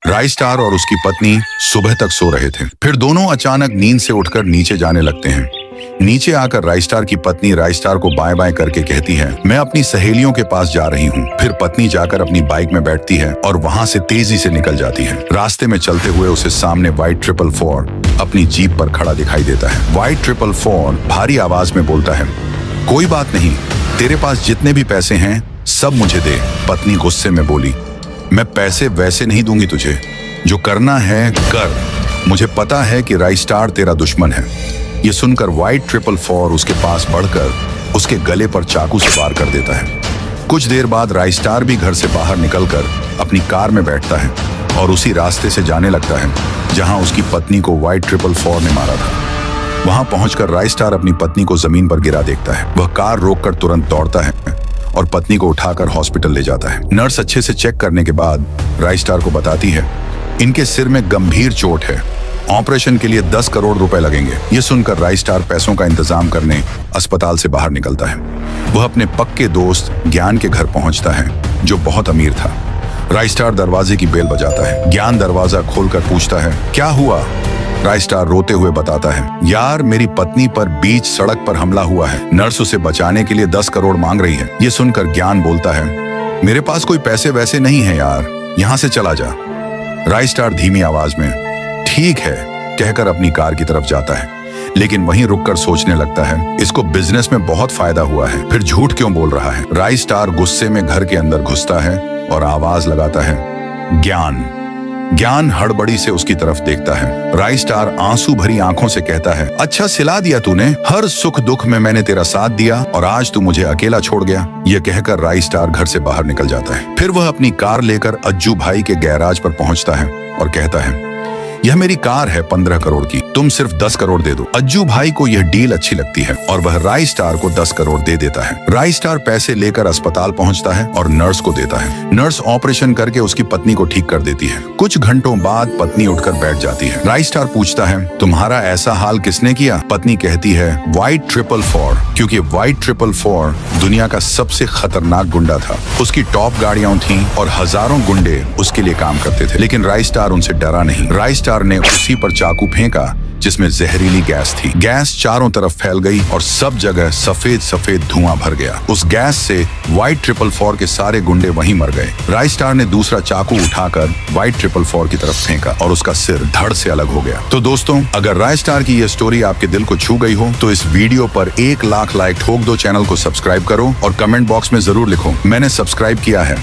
राय star और उसकी पत्नी सुबह तक सो रहे थे। फिर दोनों अचानक नींद से उठकर नीचे जाने लगते हैं। नीचे आकर राय स्टार की पत्नी राय स्टार को बाय बाय करके कहती है, मैं अपनी सहेलियों के पास जा रही हूँ। फिर पत्नी जाकर अपनी बाइक में बैठती है और वहाँ से तेजी से निकल जाती है। रास्ते में चलते हुए उसे सामने व्हाइट 444 अपनी जीप पर खड़ा दिखाई देता है। व्हाइट 444 भारी आवाज में बोलता है, कोई बात नहीं, तेरे पास जितने भी पैसे हैं सब मुझे दे। पत्नी गुस्से में बोली, मैं पैसे वैसे नहीं दूंगी तुझे, जो करना है कर। मुझे पता है कि राय स्टार तेरा दुश्मन है। ये सुनकर व्हाइट 444 उसके पास बढ़कर उसके गले पर चाकू से वार कर देता है। कुछ देर बाद राय स्टार भी घर से बाहर निकलकर अपनी कार में बैठता है और उसी रास्ते से जाने लगता है जहां उसकी पत्नी को व्हाइट 444 ने मारा था। वहां पहुंचकर राय स्टार अपनी पत्नी को जमीन पर गिरा देखता है। वह कार रोककर तुरंत दौड़ता है और पत्नी को उठाकर हॉस्पिटल ले जाता है। नर्स अच्छे से चेक करने के बाद राय स्टार को बताती है, इनके सिर में गंभीर चोट है, ऑपरेशन के लिए 10 करोड़ रुपए लगेंगे। ये सुनकर राय स्टार पैसों का इंतजाम करने अस्पताल से बाहर निकलता है। वह अपने पक्के दोस्त ज्ञान के घर पहुंचता है जो बहुत अमीर था। राय स्टार दरवाजे की बेल बजाता है। ज्ञान दरवाजा खोलकर पूछता है, क्या हुआ? राय स्टार रोते हुए बताता है, यार मेरी पत्नी पर बीच सड़क पर हमला हुआ है। नर्स उसे बचाने के लिए 10 करोड़ मांग रही है। ये सुनकर ज्ञान बोलता है, मेरे पास कोई पैसे वैसे नहीं है यार, यहाँ से चला जा। राय स्टार धीमी आवाज में ठीक है कहकर अपनी कार की तरफ जाता है, लेकिन वहीं रुककर सोचने लगता है, इसको बिजनेस में बहुत फायदा हुआ है, फिर झूठ क्यों बोल रहा है। राय स्टार गुस्से में घर के अंदर घुसता है और आवाज लगाता है, ज्ञान। ज्ञान हड़बड़ी से उसकी तरफ देखता है। राय स्टार आंसू भरी आंखों से कहता है, अच्छा सिला दिया तूने, हर सुख दुख में मैंने तेरा साथ दिया और आज तू मुझे अकेला छोड़ गया। यह कहकर राय स्टार घर से बाहर निकल जाता है। फिर वह अपनी कार लेकर अज्जू भाई के गैराज पर पहुंचता है और कहता है, यह मेरी कार है 15 करोड़ की, तुम सिर्फ 10 करोड़ दे दो। अज्जू भाई को यह डील अच्छी लगती है और वह राय स्टार को 10 करोड़ दे देता है। राय स्टार पैसे लेकर अस्पताल पहुंचता है और नर्स को देता है। नर्स ऑपरेशन करके उसकी पत्नी को ठीक कर देती है। कुछ घंटों बाद पत्नी उठकर बैठ जाती है। राय स्टार पूछता है, तुम्हारा ऐसा हाल किसने किया? पत्नी कहती है, व्हाइट 444, क्योंकि व्हाइट 444 दुनिया का सबसे खतरनाक गुंडा था। उसकी टॉप गाड़ियां थीं और हजारों गुंडे उसके लिए काम करते थे, लेकिन राय स्टार उनसे डरा नहीं। राय स्टार ने उसी पर चाकू फेंका जिसमें जहरीली गैस थी। गैस चारों तरफ फैल गई और सब जगह सफेद सफेद धुआं भर गया। उस गैस से व्हाइट 444 के सारे गुंडे वहीं मर गए। राय स्टार ने दूसरा चाकू उठाकर व्हाइट 444 की तरफ फेंका और उसका सिर धड़ से अलग हो गया। तो दोस्तों, अगर राय स्टार की यह स्टोरी आपके दिल को छू गई हो तो इस वीडियो पर 1 लाख लाइक ठोक दो, चैनल को सब्सक्राइब करो और कमेंट बॉक्स में जरूर लिखो, मैंने सब्सक्राइब किया है।